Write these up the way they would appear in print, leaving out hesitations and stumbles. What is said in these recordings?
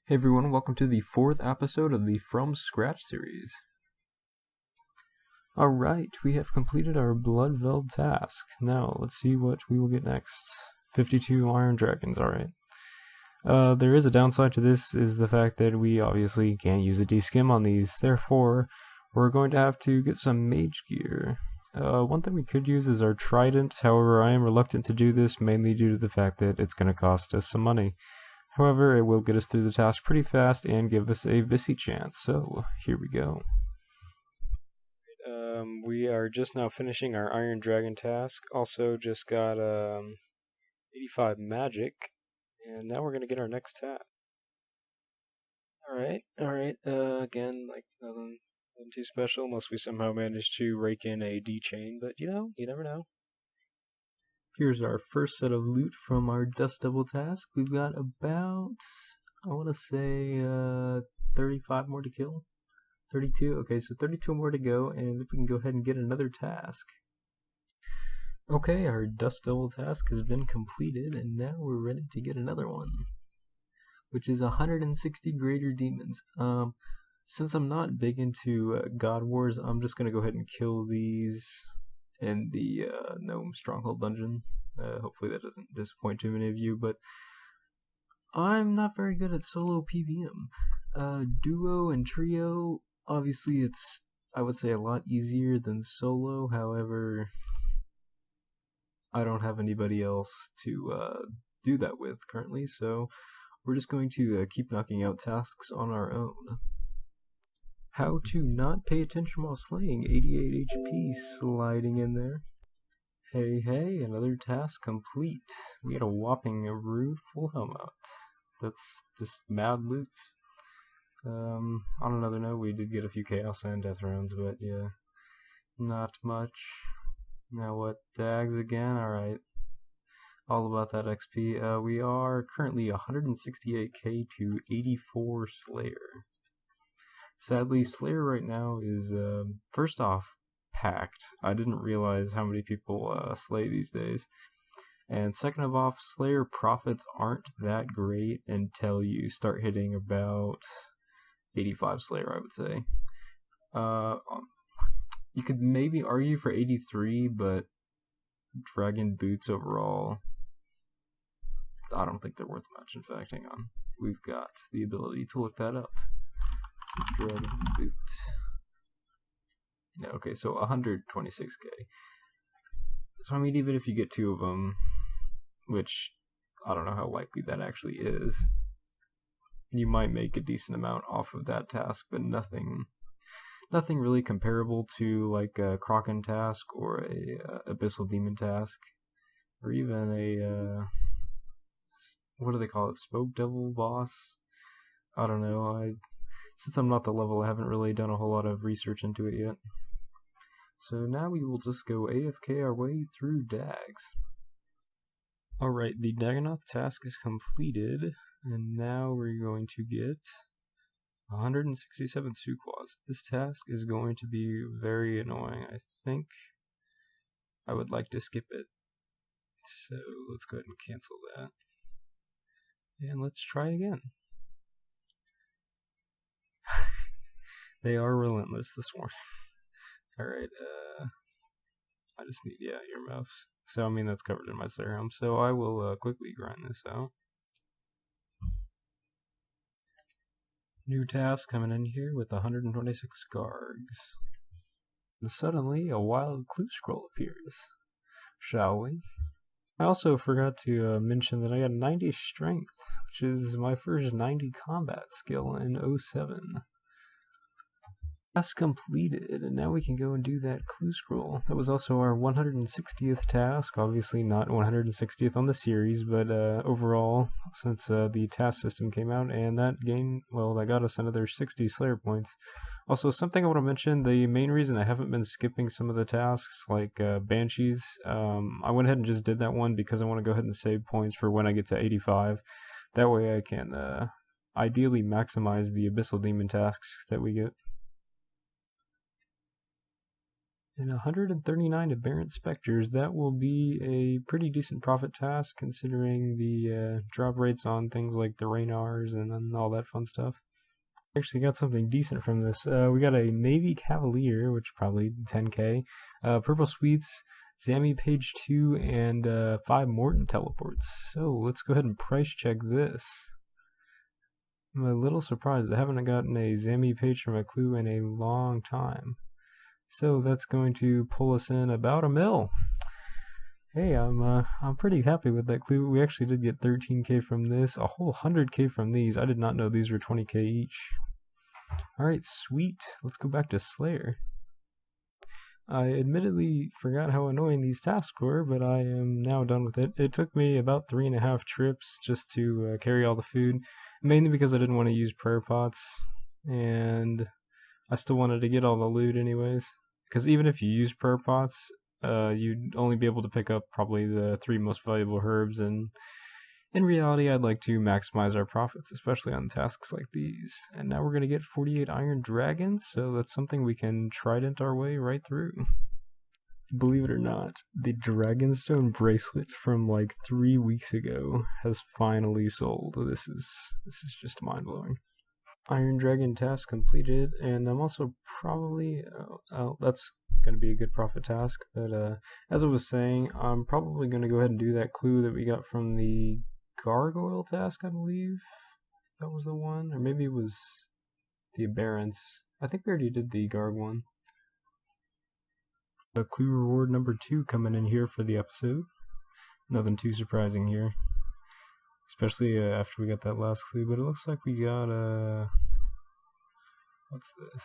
Hey everyone, welcome to the 4th episode of the From Scratch series. Alright, we have completed our Bloodveld task. Now, let's see what we will get next. 52 Iron Dragons, alright. There is a downside to this, is the fact that we obviously can't use a deskim on these, therefore, we're going to have to get some mage gear. One thing we could use is our trident, however I am reluctant to do this, mainly due to the fact that it's going to cost us some money. However, it will get us through the task pretty fast and give us a Visi chance, so here we go. We are just now finishing our Iron Dragon task, also just got 85 magic, and now we're going to get our next task. Alright, again, like nothing too special, unless we somehow manage to rake in a D-chain, but you know, you never know. Here's our first set of loot from our Dust Devil task. We've got about, I want to say, 35 more to kill. 32? Okay, so 32 more to go, and we can go ahead and get another task. Okay, our Dust Devil task has been completed, and now we're ready to get another one, which is 160 Greater Demons. Since I'm not big into God Wars, I'm just going to go ahead and kill these in the Gnome Stronghold dungeon. Hopefully that doesn't disappoint too many of you, but I'm not very good at solo PvM. Duo and trio, obviously it's, I would say, a lot easier than solo, however, I don't have anybody else to do that with currently, so we're just going to keep knocking out tasks on our own. How to not pay attention while slaying, 88 HP sliding in there. Hey, another task complete. We had a whopping rude full helmet. That's just mad loot. On another note, we did get a few Chaos and Death rounds, but yeah, not much. Now what, Dags again? Alright. All about that XP. We are currently 168k to 84 Slayer. Sadly, Slayer right now is, first off, packed. I didn't realize how many people slay these days. And second of all, Slayer profits aren't that great until you start hitting about 85 Slayer, I would say. You could maybe argue for 83, but Dragon Boots overall, I don't think they're worth much. In fact, hang on. We've got the ability to look that up. Dragon Boots. Yeah, okay, so 126k. So I mean, even if you get 2 of them, which I don't know how likely that actually is, you might make a decent amount off of that task, but nothing really comparable to like a Kraken task or a Abyssal Demon task, or even a what do they call it? Spoke Devil boss? I don't know. Since I'm not the level, I haven't really done a whole lot of research into it yet. So now we will just go AFK our way through Dags. Alright, the Dagonoth task is completed, and now we're going to get 167 Suquas. This task is going to be very annoying. I think I would like to skip it. So let's go ahead and cancel that. And let's try again. They are relentless this morning. Alright, I just need, earmuffs. So, I mean, that's covered in my Slayer helm, so I will quickly grind this out. New task coming in here with 126 Gargs. And suddenly, a wild clue scroll appears. Shall we? I also forgot to mention that I got 90 strength, which is my first 90 combat skill in 07. Task completed, and now we can go and do that clue scroll. That was also our 160th task, obviously not 160th on the series, but overall, since the task system came out, and that got us another 60 Slayer points. Also, something I want to mention, the main reason I haven't been skipping some of the tasks, like Banshees, I went ahead and just did that one because I want to go ahead and save points for when I get to 85. That way I can ideally maximize the Abyssal Demon tasks that we get. And 139 aberrant specters. That will be a pretty decent profit task considering the drop rates on things like the Raynars and all that fun stuff. Actually got something decent from this. We got a Navy Cavalier, which probably 10k, Purple Sweets, Zammy Page 2, and 5 Morton teleports. So let's go ahead and price check this. I'm a little surprised. I haven't gotten a Zammy Page from a clue in a long time. So that's going to pull us in about $1 mil. Hey, I'm pretty happy with that clue. We actually did get 13k from this, a whole 100k from these. I did not know these were 20k each. Alright, sweet. Let's go back to Slayer. I admittedly forgot how annoying these tasks were, but I am now done with it. It took me about 3.5 trips just to carry all the food, mainly because I didn't want to use prayer pots, and I still wanted to get all the loot anyways. Because even if you use prayer pots, you'd only be able to pick up probably the 3 most valuable herbs, and in reality I'd like to maximize our profits, especially on tasks like these. And now we're going to get 48 iron dragons, so that's something we can trident our way right through. Believe it or not, the Dragonstone bracelet from like 3 weeks ago has finally sold. This is just mind-blowing. Iron Dragon task completed, and I'm also probably, that's going to be a good profit task, but as I was saying, I'm probably going to go ahead and do that clue that we got from the Gargoyle task, I believe. That was the one, or maybe it was the Aberrants. I think we already did the Garg one. Clue reward number 2 coming in here for the episode. Nothing too surprising here. Especially after we got that last clue, but it looks like we got, what's this?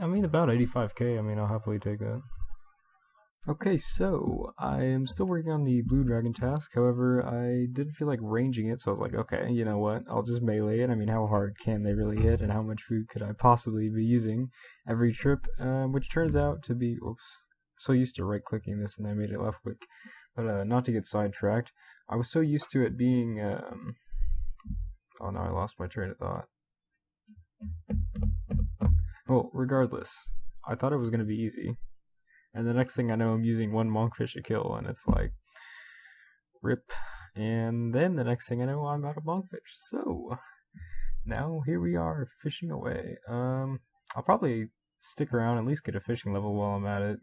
I mean, about 85k, I mean, I'll happily take that. Okay, so, I am still working on the Blue Dragon task, however, I didn't feel like ranging it, so I was like, okay, you know what, I'll just melee it. I mean, how hard can they really hit, and how much food could I possibly be using every trip, which turns out to be, oops, so used to right-clicking this and I made it left-click. But not to get sidetracked, I was so used to it being, oh no, I lost my train of thought. Well, regardless, I thought it was going to be easy. And the next thing I know, I'm using 1 monkfish to kill, and it's like, rip. And then the next thing I know, I'm out of monkfish. So, now here we are, fishing away. I'll probably stick around, at least get a fishing level while I'm at it.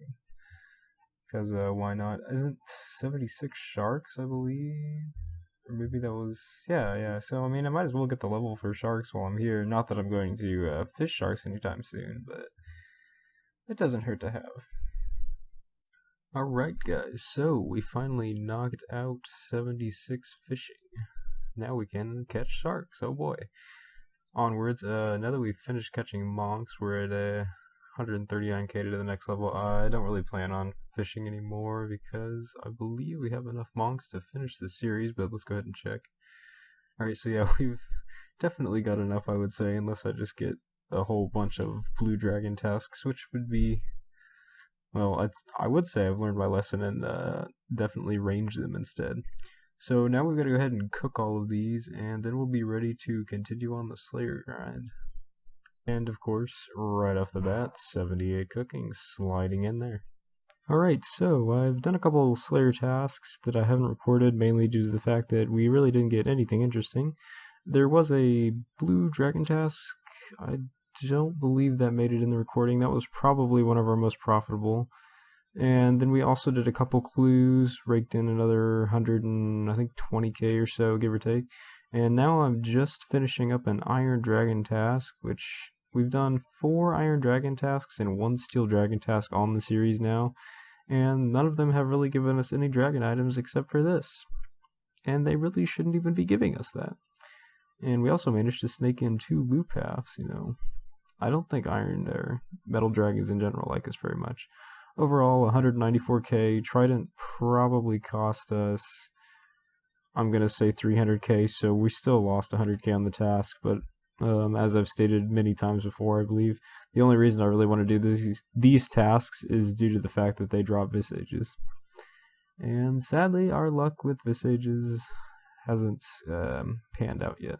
Because, why not? Isn't 76 sharks, I believe? Or maybe that was... Yeah. So, I mean, I might as well get the level for sharks while I'm here. Not that I'm going to fish sharks anytime soon, but it doesn't hurt to have. Alright, guys. So, we finally knocked out 76 fishing. Now we can catch sharks. Oh, boy. Onwards. Now that we've finished catching monks, we're at 139k to the next level. I don't really plan on fishing anymore because I believe we have enough monks to finish the series, but let's go ahead and check. Alright, so yeah, we've definitely got enough, I would say, unless I just get a whole bunch of Blue Dragon tasks, which would be, well, I would say I've learned my lesson and definitely range them instead. So now we've got to go ahead and cook all of these, and then we'll be ready to continue on the Slayer grind. And of course, right off the bat, 78 cooking sliding in there. Alright, so I've done a couple Slayer tasks that I haven't recorded, mainly due to the fact that we really didn't get anything interesting. There was a Blue Dragon task. I don't believe that made it in the recording. That was probably one of our most profitable. And then we also did a couple clues, raked in another 120k or so, give or take. And now I'm just finishing up an Iron Dragon task, which we've done 4 Iron Dragon tasks and 1 Steel Dragon task on the series now. And none of them have really given us any dragon items except for this. And they really shouldn't even be giving us that. And we also managed to snake in 2 loot paths, you know. I don't think iron or metal dragons in general like us very much. Overall, 194k. Trident probably cost us, I'm going to say 300k, so we still lost 100k on the task, but as I've stated many times before, I believe, the only reason I really want to do these tasks is due to the fact that they drop visages. And sadly, our luck with visages hasn't panned out yet.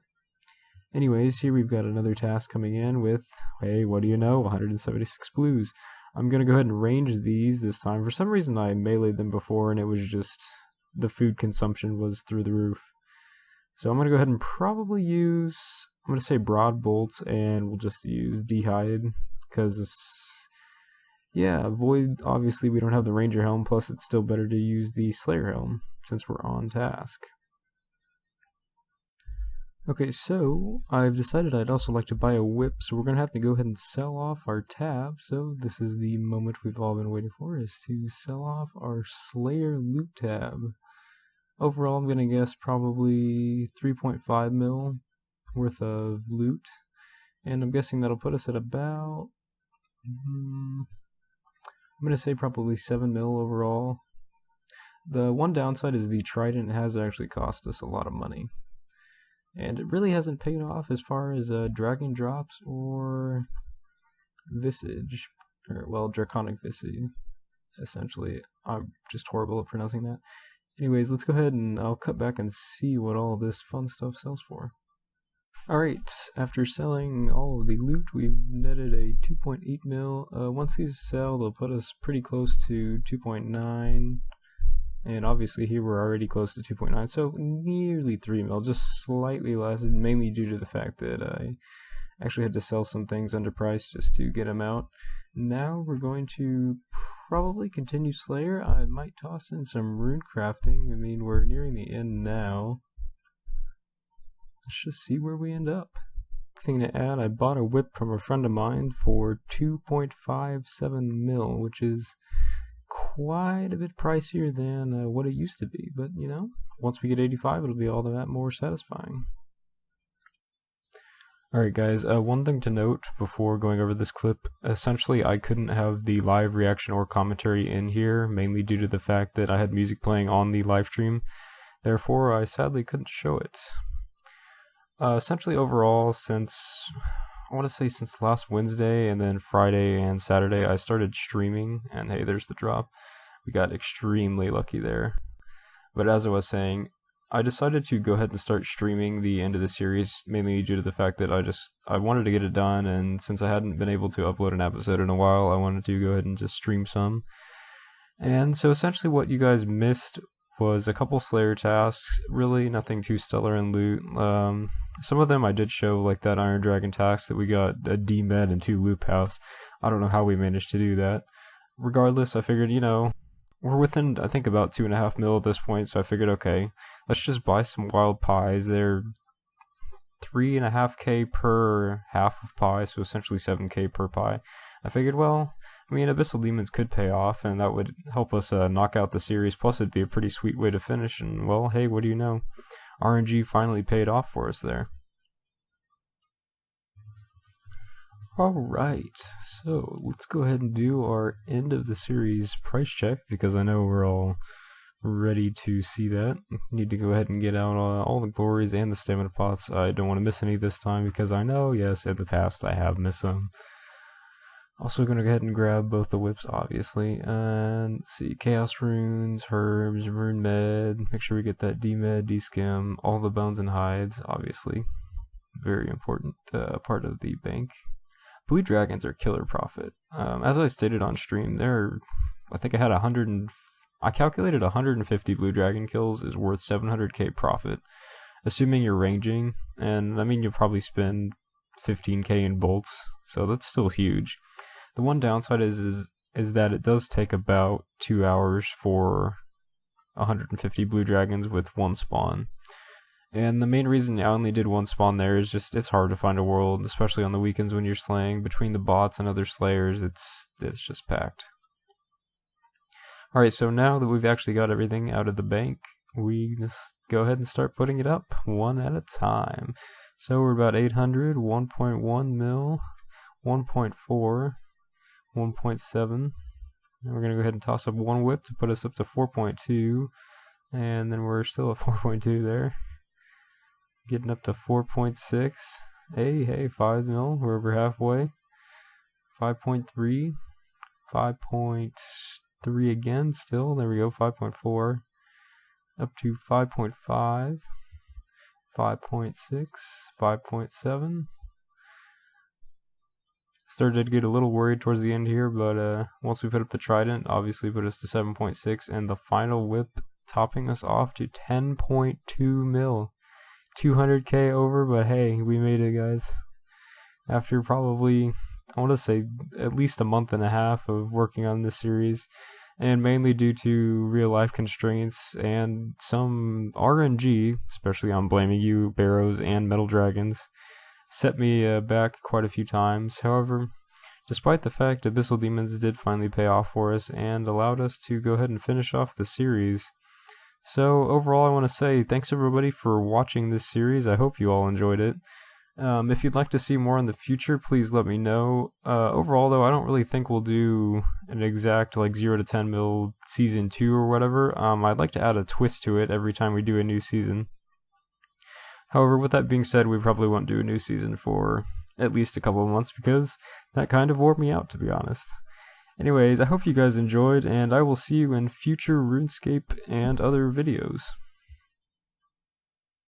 Anyways, here we've got another task coming in with, hey, what do you know, 176 blues. I'm going to go ahead and range these this time. For some reason I meleeed them before and it was just, the food consumption was through the roof. So I'm going to go ahead and probably use, I'm going to say broad bolts, and we'll just use D-hide, because yeah, void, obviously we don't have the ranger helm, plus it's still better to use the slayer helm since we're on task. Okay, so I've decided I'd also like to buy a whip, so we're going to have to go ahead and sell off our tab. So this is the moment we've all been waiting for, is to sell off our Slayer loot tab. Overall, I'm going to guess probably 3.5 mil worth of loot, and I'm guessing that'll put us at about, I'm going to say probably 7 mil overall. The one downside is the trident has actually cost us a lot of money. And it really hasn't paid off as far as dragon drops or visage, or well, draconic visage, essentially. I'm just horrible at pronouncing that. Anyways, let's go ahead and I'll cut back and see what all this fun stuff sells for. Alright, after selling all of the loot, we've netted a 2.8 mil. Once these sell, they'll put us pretty close to 2.9. And obviously here we're already close to 2.9, so nearly 3 mil, just slightly less, mainly due to the fact that I actually had to sell some things underpriced just to get them out. Now we're going to probably continue Slayer. I might toss in some rune crafting. I mean, we're nearing the end now. Let's just see where we end up. Thing to add, I bought a whip from a friend of mine for 2.57 mil, which is quite a bit pricier than what it used to be, but you know, once we get 85 it'll be all that more satisfying. Alright guys, one thing to note before going over this clip, essentially I couldn't have the live reaction or commentary in here, mainly due to the fact that I had music playing on the live stream, therefore I sadly couldn't show it. Essentially overall, I want to say since last Wednesday and then Friday and Saturday I started streaming, and hey, there's the drop. We got extremely lucky there. But as I was saying, I decided to go ahead and start streaming the end of the series, mainly due to the fact that I wanted to get it done, and since I hadn't been able to upload an episode in a while, I wanted to go ahead and just stream some. And so essentially what you guys missed was a couple Slayer tasks, really nothing too stellar in loot. Some of them I did show, like that Iron Dragon task that we got a D-med and 2 loop house. I don't know how we managed to do that. Regardless, I figured, you know, we're within, I think, about 2.5 mil at this point, so I figured, okay, let's just buy some wild pies. They're 3.5k per half of pie, so essentially 7k per pie. I figured, well, I mean, Abyssal Demons could pay off, and that would help us knock out the series, plus it'd be a pretty sweet way to finish, and well, hey, what do you know? RNG finally paid off for us there. Alright, so let's go ahead and do our end of the series price check, because I know we're all ready to see that. Need to go ahead and get out all the glories and the stamina pots. I don't want to miss any this time, because I know, yes, in the past I have missed some. Also going to go ahead and grab both the whips, obviously, and let's see, Chaos Runes, Herbs, Rune Med, make sure we get that D-Med, D-Skim, all the bones and hides, obviously. Very important part of the bank. Blue Dragons are killer profit. As I stated on stream, I think I had I calculated 150 Blue Dragon kills is worth 700k profit, assuming you're ranging, and I mean you'll probably spend 15k in bolts, so that's still huge. The one downside is that it does take about 2 hours for 150 Blue Dragons with one spawn. And the main reason I only did one spawn there is just it's hard to find a world, especially on the weekends when you're slaying. Between the bots and other slayers, it's just packed. Alright, so now that we've actually got everything out of the bank, we just go ahead and start putting it up one at a time. So we're about 800, 1.1 mil, 1.4, 1.7. And we're going to go ahead and toss up one whip to put us up to 4.2. And then we're still at 4.2 there. Getting up to 4.6. Hey, 5 mil. We're over halfway. 5.3. 5.3 again still. There we go. 5.4. Up to 5.5. 5.6. 5.7. Started to get a little worried towards the end here, but once we put up the Trident, obviously put us to 7.6, and the final whip topping us off to 10.2 mil. 200k over, but hey, we made it, guys. After probably, I want to say, at least a month and a half of working on this series, and mainly due to real-life constraints and some RNG, especially on Blaming You, Barrows, and Metal Dragons, set me back quite a few times. However, despite the fact Abyssal Demons did finally pay off for us and allowed us to go ahead and finish off the series. So overall, I want to say thanks everybody for watching this series. I hope you all enjoyed it. If you'd like to see more in the future, please let me know. Overall, though, I don't really think we'll do an exact like 0 to 10 mil season 2 or whatever. I'd like to add a twist to it every time we do a new season. However, with that being said, we probably won't do a new season for at least a couple of months because that kind of wore me out, to be honest. Anyways, I hope you guys enjoyed, and I will see you in future RuneScape and other videos.